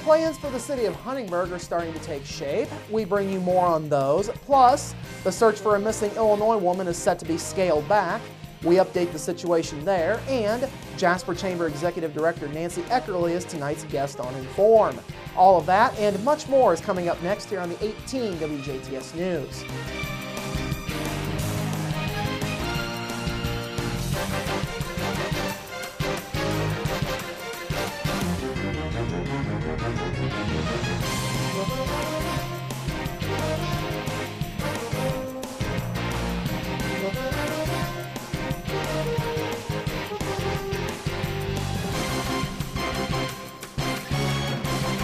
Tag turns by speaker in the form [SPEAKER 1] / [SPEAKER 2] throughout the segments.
[SPEAKER 1] Plans for the city of Huntingburg are starting to take shape. We bring you more on those. Plus, the search for a missing Illinois woman is set to be scaled back. We update the situation there, and Jasper Chamber Executive Director Nancy Eckerly is tonight's guest on Inform. All of that and much more is coming up next here on the 18 WJTS News.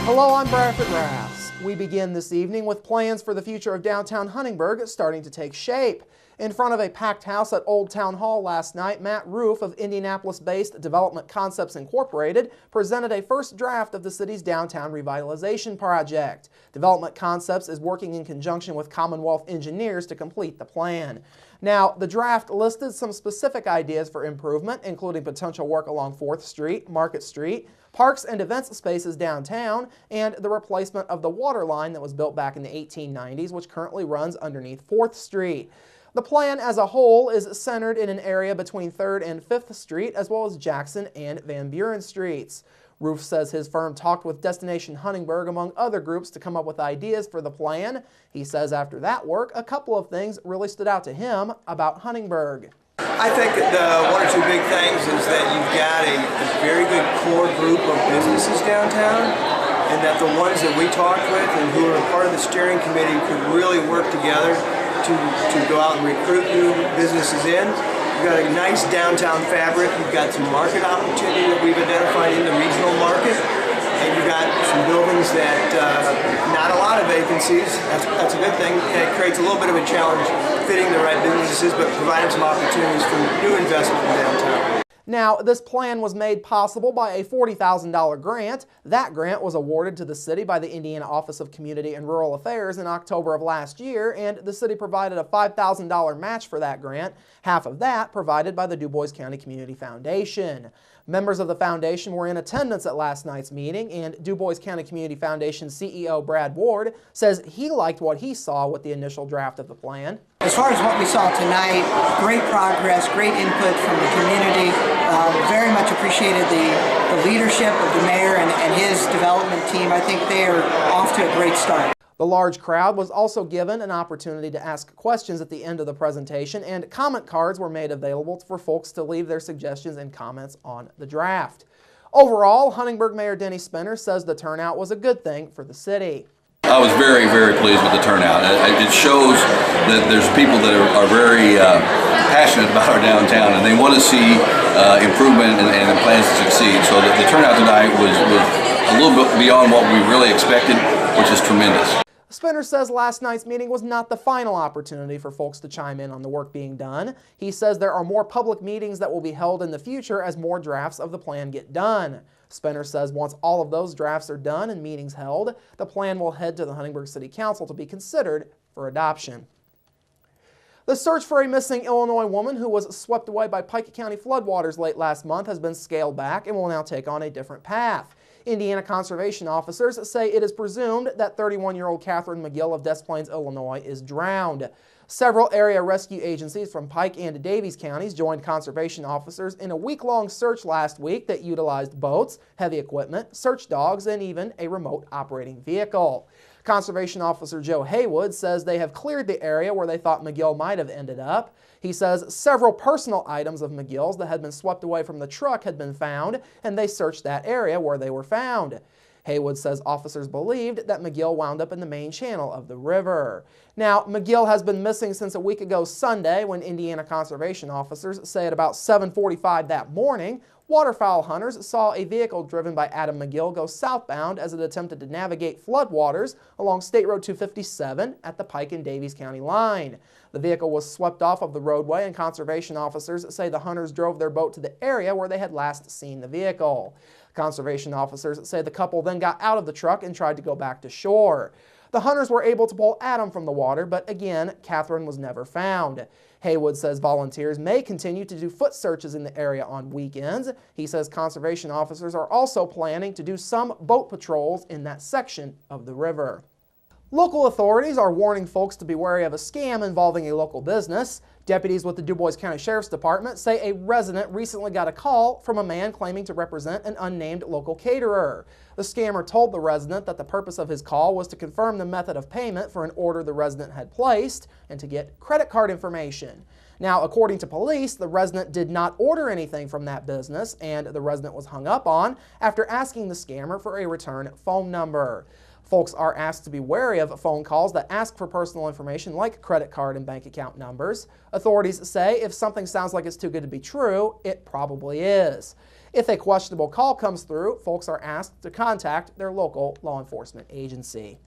[SPEAKER 1] Hello, I'm Bradford Raths. We begin this evening with plans for the future of downtown Huntingburg starting to take shape. In front of a packed house at Old Town Hall last night, Matt Roof of Indianapolis-based Development Concepts Incorporated presented a first draft of the city's downtown revitalization project. Development Concepts is working in conjunction with Commonwealth engineers to complete the plan. Now, the draft listed some specific ideas for improvement, including potential work along 4th Street, Market Street, parks and events spaces downtown, and the replacement of the water line that was built back in the 1890s, which currently runs underneath 4th Street. The plan as a whole is centered in an area between 3rd and 5th Street, as well as Jackson and Van Buren Streets. Roof says his firm talked with Destination Huntingburg, among other groups, to come up with ideas for the plan. He says after that work, a couple of things really stood out to him about Huntingburg.
[SPEAKER 2] I think the one or two big things is that you've got a very good core group of businesses downtown, and that the ones that we talked with and who are part of the steering committee could really work together to go out and recruit new businesses in. You've got a nice downtown fabric, you've got some market opportunity that we've identified in the regional market, and you've got some buildings that, not a lot of vacancies, that's a good thing. It creates a little bit of a challenge fitting the right businesses, but providing some opportunities for new investment in downtown.
[SPEAKER 1] Now, this plan was made possible by a $40,000 grant. That grant was awarded to the city by the Indiana Office of Community and Rural Affairs in October of last year, and the city provided a $5,000 match for that grant, half of that provided by the Dubois County Community Foundation. Members of the foundation were in attendance at last night's meeting, and Dubois County Community Foundation CEO Bradford says he liked what he saw with the initial draft of the plan.
[SPEAKER 3] As far as what we saw tonight, great progress, great input from the community. Very much appreciated the leadership of the mayor and his development team. I think they are off to a great start.
[SPEAKER 1] The large crowd was also given an opportunity to ask questions at the end of the presentation, and comment cards were made available for folks to leave their suggestions and comments on the draft. Overall, Huntingburg Mayor Denny Spinner says the turnout was a good thing for the city.
[SPEAKER 4] I was very, very pleased with the turnout. It shows that there's people that are very passionate about our downtown, and they want to see improvement and plans to succeed. So the turnout tonight was a little bit beyond what we really expected, which is tremendous.
[SPEAKER 1] Spinner says last night's meeting was not the final opportunity for folks to chime in on the work being done. He says there are more public meetings that will be held in the future as more drafts of the plan get done. Spinner says once all of those drafts are done and meetings held, the plan will head to the Huntingburg City Council to be considered for adoption. The search for a missing Illinois woman who was swept away by Pike County floodwaters late last month has been scaled back and will now take on a different path. Indiana conservation officers say it is presumed that 31-year-old Catherine McGill of Des Plaines, Illinois is drowned. Several area rescue agencies from Pike and Davies counties joined conservation officers in a week-long search last week that utilized boats, heavy equipment, search dogs, and even a remote operating vehicle. Conservation Officer Joe Haywood says they have cleared the area where they thought McGill might have ended up. He says several personal items of McGill's that had been swept away from the truck had been found, and they searched that area where they were found. Haywood says officers believed that McGill wound up in the main channel of the river. Now, McGill has been missing since a week ago Sunday when Indiana conservation officers say at about 7:45 that morning, waterfowl hunters saw a vehicle driven by Adam McGill go southbound as it attempted to navigate floodwaters along State Road 257 at the Pike and Davies County line. The vehicle was swept off of the roadway, and conservation officers say the hunters drove their boat to the area where they had last seen the vehicle. Conservation officers say the couple then got out of the truck and tried to go back to shore. The hunters were able to pull Adam from the water, but again, Catherine was never found. Haywood says volunteers may continue to do foot searches in the area on weekends. He says conservation officers are also planning to do some boat patrols in that section of the river. Local authorities are warning folks to be wary of a scam involving a local business. Deputies with the Dubois County Sheriff's Department say a resident recently got a call from a man claiming to represent an unnamed local caterer. The scammer told the resident that the purpose of his call was to confirm the method of payment for an order the resident had placed and to get credit card information. Now, according to police, the resident did not order anything from that business, and the resident was hung up on after asking the scammer for a return phone number. Folks are asked to be wary of phone calls that ask for personal information like credit card and bank account numbers. Authorities say if something sounds like it's too good to be true, it probably is. If a questionable call comes through, folks are asked to contact their local law enforcement agency.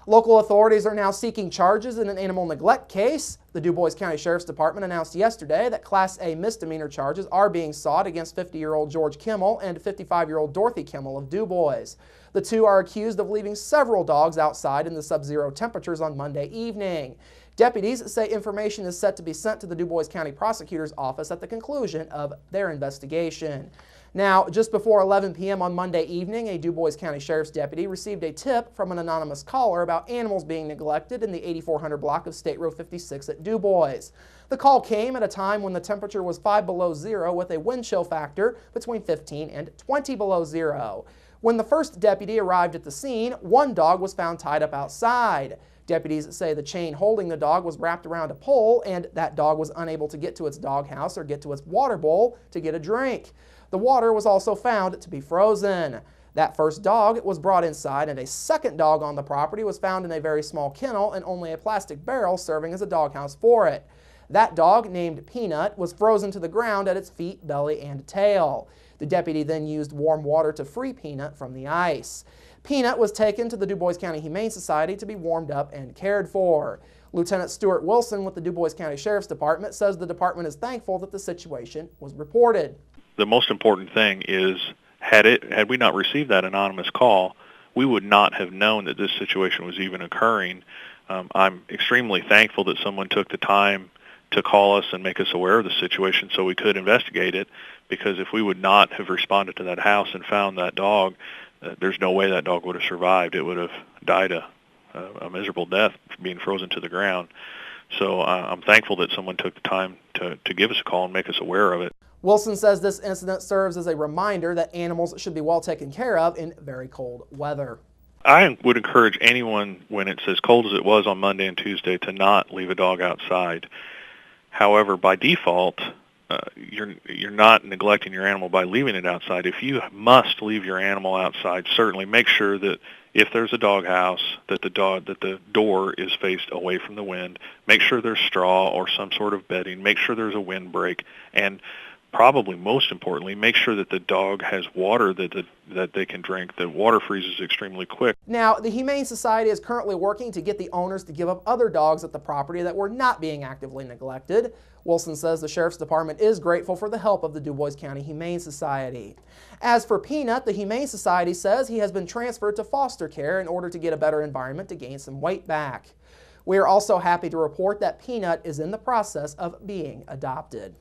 [SPEAKER 1] Local authorities are now seeking charges in an animal neglect case. The Dubois County Sheriff's Department announced yesterday that Class A misdemeanor charges are being sought against 50-year-old George Kimmel and 55-year-old Dorothy Kimmel of Dubois. The two are accused of leaving several dogs outside in the sub-zero temperatures on Monday evening. Deputies say information is set to be sent to the Dubois County Prosecutor's Office at the conclusion of their investigation. Now, just before 11 p.m. on Monday evening, a Dubois County Sheriff's deputy received a tip from an anonymous caller about animals being neglected in the 8400 block of State Road 56 at Dubois. The call came at a time when the temperature was 5 below zero with a wind chill factor between 15 and 20 below zero. When the first deputy arrived at the scene, one dog was found tied up outside. Deputies say the chain holding the dog was wrapped around a pole, and that dog was unable to get to its doghouse or get to its water bowl to get a drink. The water was also found to be frozen. That first dog was brought inside, and a second dog on the property was found in a very small kennel and only a plastic barrel serving as a doghouse for it. That dog, named Peanut, was frozen to the ground at its feet, belly, and tail. The deputy then used warm water to free Peanut from the ice. Peanut was taken to the Dubois County Humane Society to be warmed up and cared for. Lieutenant Stuart Wilson with the Dubois County Sheriff's Department says the department is thankful that the situation was reported.
[SPEAKER 5] The most important thing is, had we not received that anonymous call, we would not have known that this situation was even occurring. I'm extremely thankful that someone took the time to call us and make us aware of the situation so we could investigate it, because if we would not have responded to that house and found that dog, there's no way that dog would have survived. It would have died a miserable death being frozen to the ground. So I'm thankful that someone took the time to give us a call and make us aware of it.
[SPEAKER 1] Wilson says this incident serves as a reminder that animals should be well taken care of in very cold weather.
[SPEAKER 5] I would encourage anyone, when it's as cold as it was on Monday and Tuesday, to not leave a dog outside. However, by default, you're not neglecting your animal by leaving it outside. If you must leave your animal outside, certainly make sure that if there's a doghouse, that the door is faced away from the wind. Make sure there's straw or some sort of bedding. Make sure there's a windbreak, and probably most importantly, make sure that the dog has water that they can drink. The water freezes extremely quick.
[SPEAKER 1] Now, the Humane Society is currently working to get the owners to give up other dogs at the property that were not being actively neglected. Wilson says the Sheriff's Department is grateful for the help of the Dubois County Humane Society. As for Peanut, the Humane Society says he has been transferred to foster care in order to get a better environment to gain some weight back. We are also happy to report that Peanut is in the process of being adopted.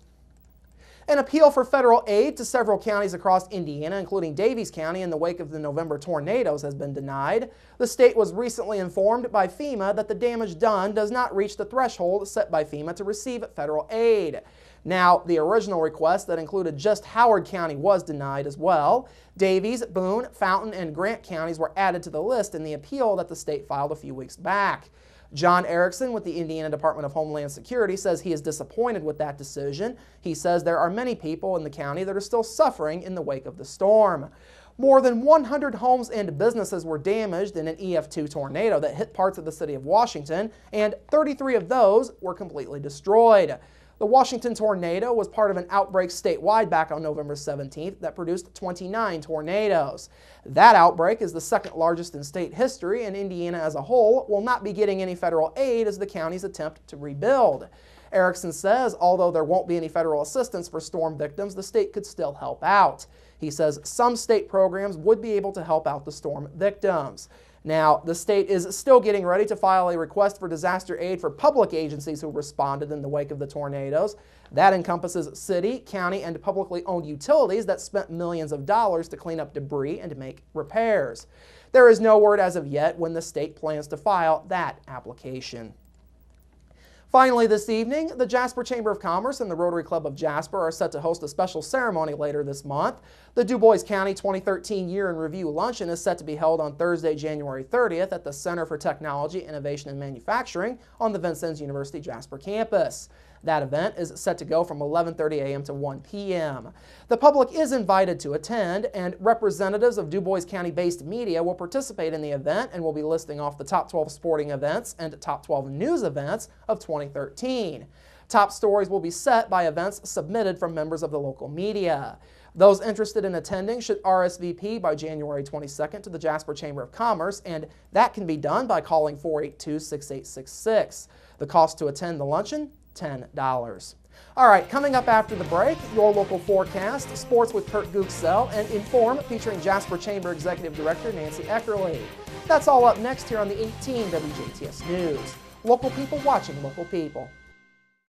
[SPEAKER 1] An appeal for federal aid to several counties across Indiana, including Daviess County, in the wake of the November tornadoes has been denied. The state was recently informed by FEMA that the damage done does not reach the threshold set by FEMA to receive federal aid. Now, the original request that included just Howard County was denied as well. Daviess, Boone, Fountain, and Grant counties were added to the list in the appeal that the state filed a few weeks back. John Erickson with the Indiana Department of Homeland Security says he is disappointed with that decision. He says there are many people in the county that are still suffering in the wake of the storm. More than 100 homes and businesses were damaged in an EF2 tornado that hit parts of the city of Washington, and 33 of those were completely destroyed. The Washington tornado was part of an outbreak statewide back on November 17th that produced 29 tornadoes. That outbreak is the second largest in state history, and Indiana as a whole will not be getting any federal aid as the counties attempt to rebuild. Erickson says although there won't be any federal assistance for storm victims, the state could still help out. He says some state programs would be able to help out the storm victims. Now, the state is still getting ready to file a request for disaster aid for public agencies who responded in the wake of the tornadoes. That encompasses city, county, and publicly owned utilities that spent millions of dollars to clean up debris and to make repairs. There is no word as of yet when the state plans to file that application. Finally this evening, the Jasper Chamber of Commerce and the Rotary Club of Jasper are set to host a special ceremony later this month. The Dubois County 2013 Year in Review Luncheon is set to be held on Thursday, January 30th at the Center for Technology, Innovation, and Manufacturing on the Vincennes University Jasper campus. That event is set to go from 11:30 a.m. to 1 p.m. The public is invited to attend, and representatives of Dubois County-based media will participate in the event and will be listing off the top 12 sporting events and top 12 news events of 2013. Top stories will be set by events submitted from members of the local media. Those interested in attending should RSVP by January 22nd to the Jasper Chamber of Commerce, and that can be done by calling 482-6866. The cost to attend the luncheon, $10. All right, coming up after the break, your local forecast, sports with Kurt Gooksell, and Inform featuring Jasper Chamber Executive Director Nancy Eckerly. That's all up next here on the 18 WJTS News. Local people watching local people.